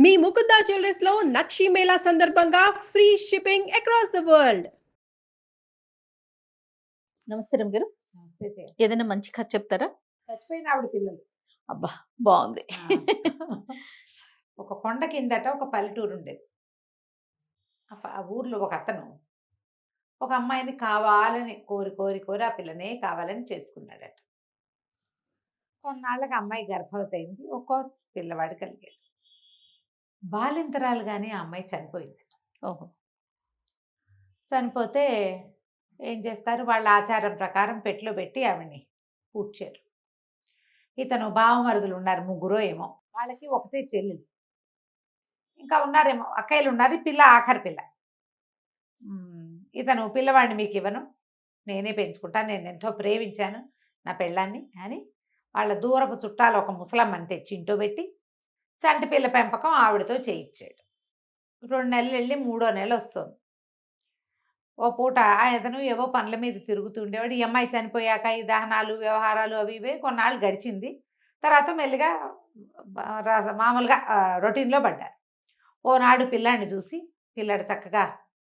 మీ Mukunda jewellers లో నక్షి మేళా సందర్భంగా free shipping across the world. నమస్తే రమ్గారు. నమస్తే జయ. ఏదైనా మంచి కథ చెప్తారా? చచ్చిపోయిన ఆవిడ పిల్లలు. అబ్బా బాగుంది. ఒక కొండ కిందట ఒక పల్లెటూరు ఉండేది. ఆ ఊర్లో ఒక అతను ఒక అమ్మాయిని కావాలని కోరి కోరి కోరి ఆ పిల్లనే కావాలని చేసుకున్నాడట. కొన్నాళ్ళకి అమ్మాయి గర్భవతి అయింది. ఒక్కో పిల్లవాడు కలిగాడు. బాలింతరాలుగానే ఆ అమ్మాయి చనిపోయింది. ఓహో. చనిపోతే ఏం చేస్తారు, వాళ్ళ ఆచారం ప్రకారం పెట్టెలో పెట్టి ఆవిడ్ని పూడ్చారు. ఇతను బావమరుదులు ఉన్నారు, ముగ్గురో ఏమో. వాళ్ళకి ఒకటే చెల్లెలు, ఇంకా ఉన్నారేమో అక్కయ్యలు ఉన్నారు. ఈ పిల్ల ఆఖరి పిల్ల. ఇతను పిల్లవాడిని మీకు ఇవ్వను, నేనే పెంచుకుంటాను, నేను ఎంతో ప్రేమించాను నా పెళ్ళాన్ని అని వాళ్ళ దూరపు చుట్టాలు ఒక ముసలమ్మని తెచ్చి ఇంట్లో పెట్టి చంటి పిల్ల పెంపకం ఆవిడతో చేయించాడు. 2 నెలలు వెళ్ళి 3వ నెల వస్తుంది. ఓ పూట అతను ఏవో పనుల మీద తిరుగుతూ ఉండేవాడు. ఈ అమ్మాయి చనిపోయాక ఈ దహనాలు వ్యవహారాలు అవి ఇవే కొన్నాళ్ళు గడిచింది. తర్వాత మెల్లిగా మామూలుగా రొటీన్లో పడ్డారు. ఓనాడు పిల్లాడిని చూసి, పిల్లాడు చక్కగా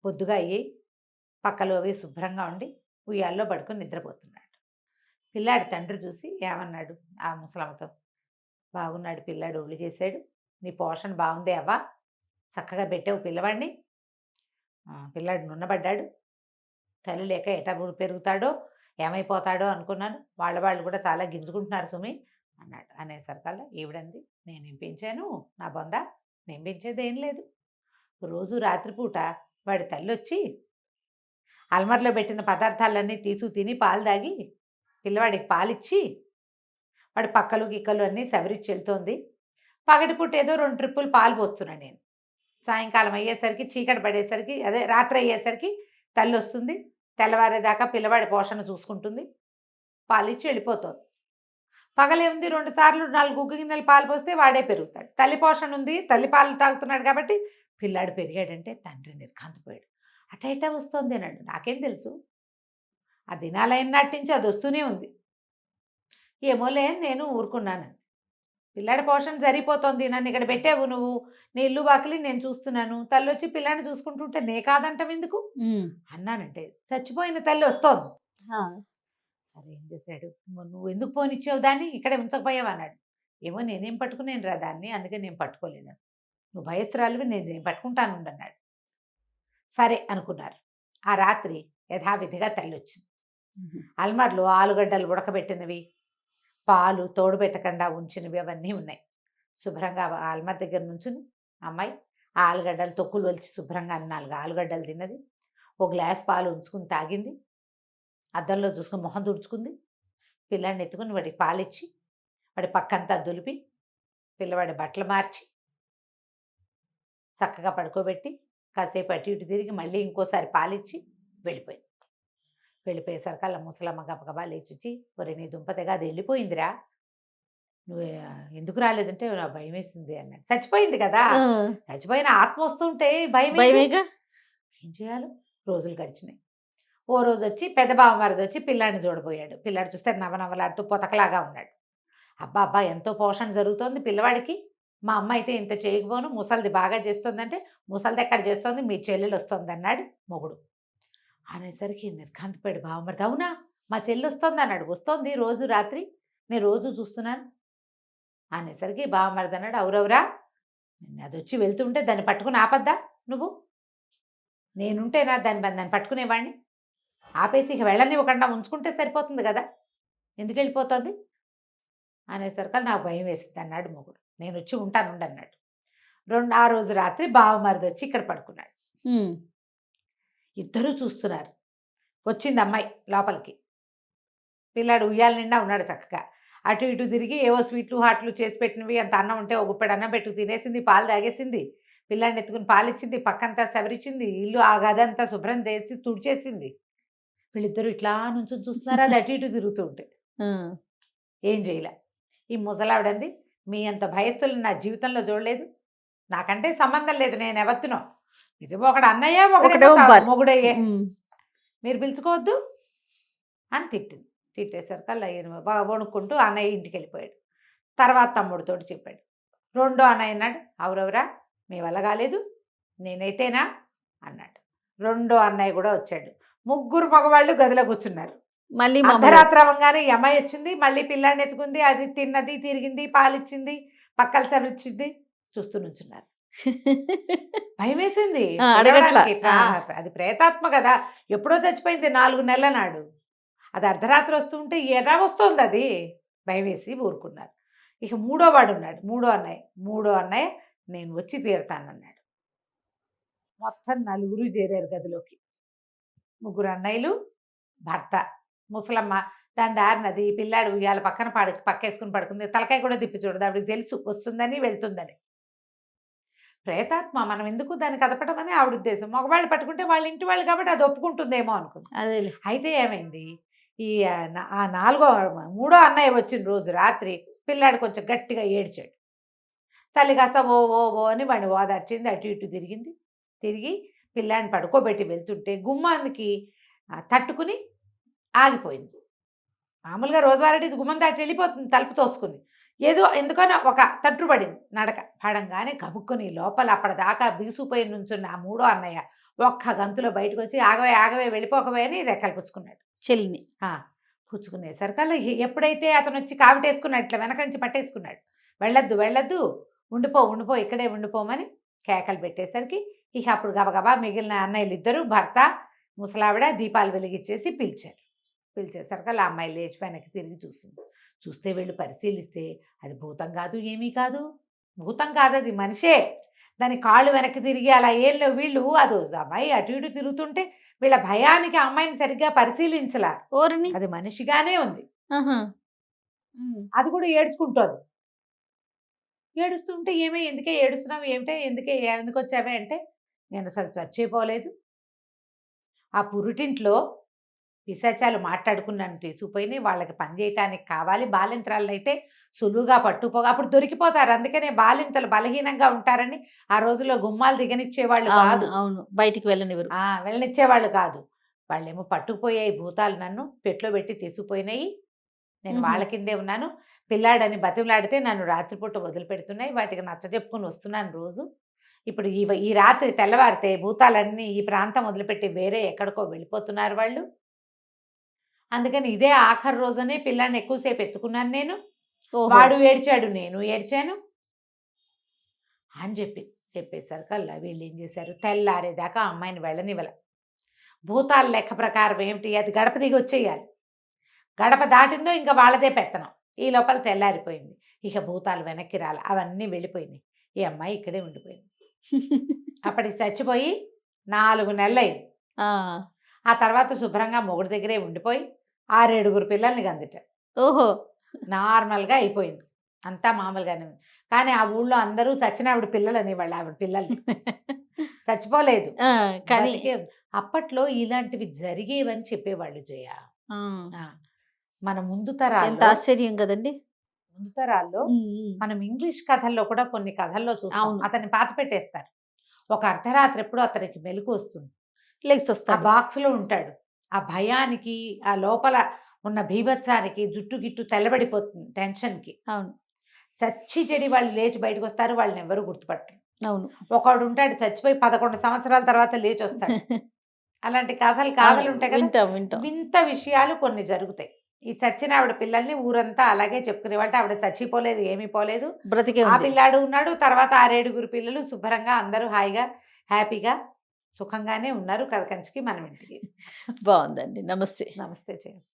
పొద్దుగా అయ్యి పక్కలో అవి శుభ్రంగా ఉండి ఉయ్యాల్లో పడుకొని నిద్రపోతున్నాడు. పిల్లాడి తండ్రి చూసి ఏమన్నాడు ఆ ముసలమ్మతో, బాగున్నాడు పిల్లాడు, ఒళ్ళు చేశాడు, నీ పోషణ బాగుంది అవ్వా, చక్కగా పెట్టావు పిల్లవాడిని, పిల్లాడు నున్నబడ్డాడు, తల్లి లేక ఎటా పెరుగుతాడో ఏమైపోతాడో అనుకున్నాను, వాళ్ళు కూడా చాలా గింజుకుంటున్నారు సుమి అన్నాడు. అనేసరికల్లా ఈవిడంది, నేనేం పెంచాను నా బొంద, నేను పెంచేది ఏం లేదు. రోజు రాత్రిపూట వాడి తల్లి వచ్చి అల్మర్లో పెట్టిన పదార్థాలన్నీ తిని పాలు తాగి పిల్లవాడికి పాలిచ్చి వాడి పక్కలు గిక్కలు అన్నీ సవరించి వెళ్తోంది. పగటిపూట ఏదో 2 ట్రిప్పులు పాలు పోస్తున్నాను నేను. సాయంకాలం అయ్యేసరికి, చీకటి పడేసరికి, అదే రాత్రి అయ్యేసరికి తల్లి వస్తుంది. తెల్లవారేదాకా పిల్లవాడి పోషణ చూసుకుంటుంది, పాలిచ్చి వెళ్ళిపోతుంది. పగలే ఉంది, 2 సార్లు 4 గుగ్గు గిన్నెలు పాలు పోస్తే వాడే పెరుగుతాడు. తల్లి పోషణ ఉంది, తల్లి పాలు తాగుతున్నాడు కాబట్టి పిల్లాడు పెరిగాడంటే తండ్రి నిర్ఘాంతపోయాడు. అటైటా వస్తుంది అన్నాడు. నాకేం తెలుసు, ఆ దినాలైన నాటి నుంచి అది వస్తూనే ఉంది, ఏమోలే నేను ఊరుకున్నాను. పిల్లాడి పోషణ సరిపోతుంది, నన్ను ఇక్కడ పెట్టావు నువ్వు, నీ ఇల్లు వాకిలి నేను చూస్తున్నాను, తల్లి వచ్చి పిల్లాడిని చూసుకుంటుంటే నే కాదంటాం ఎందుకు అన్నానంటే, చచ్చిపోయిన తల్లి వస్తోంది. సరే ఏం చేశాడు, నువ్వు ఎందుకు పోనిచ్చావు దాన్ని, ఇక్కడే ఉంచకపోయావు అన్నాడు. ఏమో నేనేం పట్టుకునేను రా దాన్ని, అందుకే నేను పట్టుకోలేను, నువ్వు భయస్త్రాలువి, నేను పట్టుకుంటాను అన్నాడు. సరే అనుకున్నారు. ఆ రాత్రి యథావిధిగా తల్లి వచ్చింది. అల్మార్లో ఆలుగడ్డలు ఉడకబెట్టినవి, పాలు తోడు పెట్టకుండా ఉంచినవి అవన్నీ ఉన్నాయి. శుభ్రంగా అల్మార్ దగ్గర నుంచుని అమ్మాయి ఆ ఆలుగడ్డలు తొక్కులు వలిచి శుభ్రంగా 4 ఆలుగడ్డలు తిన్నది. ఓ గ్లాస్ పాలు ఉంచుకుని తాగింది. అద్దంలో చూసుకుని మొహం తుడుచుకుంది. పిల్లాడిని ఎత్తుకుని వాడికి పాలిచ్చి వాడి పక్కంతా దులిపి పిల్లవాడి బట్టలు మార్చి చక్కగా పడుకోబెట్టి కాసేపు అటు ఇటు తిరిగి మళ్ళీ ఇంకోసారి పాలిచ్చి వెళ్ళిపోయింది. వెళ్ళిపోయేసరికల్లా ముసలమ్మ గబగబా లేచి, ఒరే నీ దుంపతగా అది వెళ్ళిపోయిందిరా, నువ్వు ఎందుకు రాలేదంటే నా భయం వేసింది అన్నాడు. చచ్చిపోయింది కదా, చచ్చిపోయిన ఆత్మ వస్తుంటే భయమేగా, ఏం చేయాలి. రోజులు గడిచినాయి. ఓ రోజు వచ్చి పెద్ద బావమరిది వచ్చి పిల్లాడిని చూడబోయాడు. పిల్లాడు చూస్తే నవనవలాడుతూ పొతకలాగా ఉన్నాడు. అబ్బా ఎంతో పోషణ జరుగుతోంది పిల్లవాడికి, మా అమ్మ అయితే ఇంత చేయకపోను, ముసలిది బాగా చేస్తుందంటే, ముసలిది ఎక్కడ చేస్తోంది, మీ చెల్లెలు వస్తుంది అన్నాడు మొగుడు. అనేసరికి నిర్ఘాంతపోయాడు బావమరిది. అవునా, మా చెల్లి వస్తుంది అన్నాడు. వస్తోంది రోజు రాత్రి, నేను రోజు చూస్తున్నాను అనేసరికి బావమరిది అన్నాడు, అవురవురా, అది వచ్చి వెళ్తుంటే దాన్ని పట్టుకుని ఆపద్దా నువ్వు, నేనుంటేనా దాన్ని పట్టుకునేవాడిని, ఆపేసి ఇక వెళ్ళనివ్వకుండా ఉంచుకుంటే సరిపోతుంది కదా, ఎందుకు వెళ్ళిపోతుంది అనేసరికి నాకు భయం వేసింది అన్నాడు మొగుడు. నేను వచ్చి ఉంటాను అన్నాడు. ఆ రోజు రాత్రి బావమరిది వచ్చి ఇక్కడ పడుకున్నాడు. ఇద్దరూ చూస్తున్నారు. వచ్చింది అమ్మాయి లోపలికి. పిల్లాడు ఉయ్యాల నిండా ఉన్నాడు చక్కగా. అటు ఇటు తిరిగి ఏవో స్వీట్లు హాట్లు చేసి పెట్టినవి, అంత అన్నం ఉంటే ఒక గుప్పెడు అన్నం పెట్టుకు తినేసింది, పాలు తాగేసింది, పిల్లాడిని ఎత్తుకుని పాలిచ్చింది, పక్కంతా సవరించింది, ఇల్లు ఆ గదంతా శుభ్రం చేసి తుడిచేసింది. వీళ్ళిద్దరూ ఇట్లా నుంచి చూస్తున్నారు, అది అటు ఇటు తిరుగుతూ ఉంటే. ఏం చేయలే. ఈ ముసలావిడంది, మీ అంత భయస్తులు నా జీవితంలో చూడలేదు, నాకంటే సంబంధం లేదు, నేను ఎవత్తునో, ఇది ఒకడు అన్నయ్య ఒకడే మొగుడయ్యే, మీరు పిలుచుకోవద్దు అని తిట్టింది. తిట్టేసరికల్లా బాగా వణుక్కుంటూ అన్నయ్య ఇంటికి వెళ్ళిపోయాడు. తర్వాత తమ్ముడితోటి చెప్పాడు. రెండో అన్నయ్య అన్నాడు, అవురవరా మీ వల్ల కాలేదు, నేనైతేనా అన్నాడు. రెండో అన్నయ్య కూడా వచ్చాడు. ముగ్గురు మగవాళ్ళు గదిలో కూర్చున్నారు. మళ్ళీ మామూలు. అర్ధరాత్రి అవ్వగానే ఈ అమ్మాయి వచ్చింది, మళ్ళీ పిల్లాడిని ఎత్తుకుంది, అది తిన్నది, తిరిగింది, పాలిచ్చింది, పక్కల సరిచింది, చూస్తూ నుంచున్నారు. భయం వేసింది. అడగట్లా. అది ప్రేతాత్మ కదా, ఎప్పుడో చచ్చిపోయింది 4 నెలల నాడు. అది అర్ధరాత్రి వస్తుంటే ఎలా వస్తుంది అది, భయం వేసి ఊరుకున్నారు. ఇక మూడో వాడు ఉన్నాడు, మూడో అన్నయ్య నేను వచ్చి తీరుతానన్నాడు. మొత్తం 4 చేరారు గదిలోకి. 3 అన్నయ్యలు, భర్త, ముసలమ్మ దాని దారినది, పిల్లాడు ఉయ్యాల పక్కన పక్కేసుకుని పడుకుంది, తలకాయ కూడా తిప్పి చూడదు, ఆవిడకి తెలుసు వస్తుందని వెళ్తుందని. ప్రేతాత్మ, మనం ఎందుకు దాన్ని కదపడం అని ఆవిడ ఉద్దేశం. మగవాళ్ళు పట్టుకుంటే వాళ్ళ ఇంటి వాళ్ళు కాబట్టి అది ఒప్పుకుంటుందేమో అనుకుంది. అదే. అయితే ఏమైంది, ఈ మూడో అన్నయ్య వచ్చిన రోజు రాత్రి పిల్లాడు కొంచెం గట్టిగా ఏడ్చాడు. తల్లి కాస్త ఓ ఓ ఓ అని వాడిని ఓదార్చింది, అటు ఇటు తిరిగి పిల్లాడిని పడుకోబెట్టి వెళ్తుంటే గుమ్మానికి తట్టుకుని ఆగిపోయింది. మామూలుగా రోజువారీ గుమ్మం దాటి వెళ్ళిపోతుంది తలుపు తోసుకుని, ఏదో ఎందుకనో ఒక తట్టుబడింది నడక. పడంగానే గబుక్కుని లోపల అప్పటిదాకా బిగుసుపోయి నుంచున్న ఆ మూడో అన్నయ్య ఒక్క గంతులో బయటకు వచ్చి ఆగవే వెళ్ళిపోకవే అని రెక్కలు పుచ్చుకున్నాడు చెల్లిని. పుచ్చుకునేసరికల్లా ఎప్పుడైతే అతను వచ్చి కావిటేసుకున్నాడు, ఇట్లా వెనక నుంచి పట్టేసుకున్నాడు, వెళ్ళొద్దు ఉండిపో ఇక్కడే ఉండిపోమని కేకలు పెట్టేసరికి ఇక అప్పుడు గబగబా మిగిలిన అన్నయ్యలు ఇద్దరు, భర్త, ముసలావిడ దీపాలు వెలిగించేసి పిలిచేసరికల్లా ఆ అమ్మాయి లేచి వెనక్కి తిరిగి చూస్తే వీళ్ళు పరిశీలిస్తే అది భూతం కాదు, ఏమీ కాదు. భూతం కాదు, అది మనిషే. దాని కాళ్ళు వెనక్కి తిరిగి అలా ఏం లేవు. వీళ్ళు అది అమ్మాయి అటు ఇటు తిరుగుతుంటే వీళ్ళ భయానికి అమ్మాయిని సరిగ్గా పరిశీలించలా, ఓరిని. అది మనిషిగానే ఉంది. అది కూడా ఏడుస్తుంటే ఎందుకే ఏడుస్తున్నావు, ఎందుకు వచ్చావే అంటే, నేను అసలు చచ్చిపోలేదు, ఆ పురిటింట్లో పిశాచాలు మాట్లాడుకున్నాను తీసుకుపోయినాయి, వాళ్ళకి పని చేయటానికి కావాలి, బాలింతరాలను అయితే సులువుగా పట్టుపోగా అప్పుడు దొరికిపోతారు. అందుకనే బాలింతలు బలహీనంగా ఉంటారని ఆ రోజుల్లో గుమ్మాలు దిగనిచ్చేవాళ్ళు కాదు. అవును, బయటికి వెళ్ళనిచ్చేవాళ్ళు కాదు. వాళ్ళేమో పట్టుకుపోయాయి భూతాలు, నన్ను పెట్లో పెట్టి తీసుకుపోయినాయి, నేను వాళ్ళ కిందే ఉన్నాను, పిల్లాడని బతిమలాడితే నన్ను రాత్రిపూట వదిలిపెడుతున్నాయి, వాటికి నచ్చజెప్పుకుని వస్తున్నాను రోజు. ఇప్పుడు ఈ రాత్రి తెల్లవారితే భూతాలన్నీ ఈ ప్రాంతం వదిలిపెట్టి వేరే ఎక్కడికో వెళ్ళిపోతున్నారు వాళ్ళు. అందుకని ఇదే ఆఖరి రోజునే పిల్లాన్ని ఎక్కువసేపు ఎత్తుకున్నాను నేను, వాడు ఏడ్చాడు, నేను ఏడ్చాను అని చెప్పేసరికల్లా వీళ్ళు ఏం చేశారు, తెల్లారేదాకా అమ్మాయిని వెళ్ళనివ్వల. భూతాల లెక్క ప్రకారం ఏమిటి, అది గడప దిగి వచ్చేయాలి, గడప దాటిందో ఇంకా వాళ్ళదే పెత్తనం. ఈ లోపల తెల్లారిపోయింది, ఇక భూతాలు వెనక్కి రాలి, అవన్నీ వెళ్ళిపోయినాయి. ఈ అమ్మాయి ఇక్కడే ఉండిపోయింది. అప్పటికి చచ్చిపోయి 4 నెలలైంది. ఆ తర్వాత శుభ్రంగా మొగుడు దగ్గరే ఉండిపోయి 6-7 పిల్లల్ని కందిట. ఓహో, నార్మల్గా అయిపోయింది, అంతా మామూలుగానే ఉంది. కానీ ఆ ఊళ్ళో అందరూ చచ్చిన ఆవిడ పిల్లలు అనేవాళ్ళు, ఆవిడ పిల్లల్ని చచ్చిపోలేదు కానీ అప్పట్లో ఇలాంటివి జరిగేవని చెప్పేవాళ్ళు జయ. మన ముందు తరాలు, ఎంత ఆశ్చర్యం కదండి. ముందు తరాల్లో మనం ఇంగ్లీష్ కథల్లో కూడా కొన్ని కథల్లో చూస్తాం, అతన్ని పాత పెట్టేస్తారు. ఒక అర్ధరాత్రి ఎప్పుడు అతనికి మెలకు వస్తుంది, ఆ బాక్స్లో ఉంటాడు. ఆ భయానికి, ఆ లోపల ఉన్న బీభత్సానికి జుట్టు గిట్టు తెల్లబడిపోతుంది టెన్షన్కి. అవును, చచ్చి చెడి వాళ్ళు లేచి బయటకు వస్తారు, వాళ్ళని ఎవరు గుర్తుపట్టరు. అవును, ఒకడు ఉంటాడు చచ్చిపోయి 11 సంవత్సరాల తర్వాత లేచి వస్తాడు. అలాంటి కథలు ఉంటాయి కదా, వింత విషయాలు కొన్ని జరుగుతాయి. ఈ చచ్చిన ఆవిడ పిల్లల్ని ఊరంతా అలాగే చెప్పుకునేవాళ్ళు, ఆవిడ చచ్చిపోలేదు, ఏమీ పోలేదు, బ్రతికే ఆ పిల్లాడు ఉన్నాడు. తర్వాత 6-7 పిల్లలు శుభ్రంగా అందరూ హాయిగా హ్యాపీగా సుఖంగానే ఉన్నారు. కథ కంచికి మనం ఇంటికి. బాగుందండి. నమస్తే. నమస్తే చేయండి.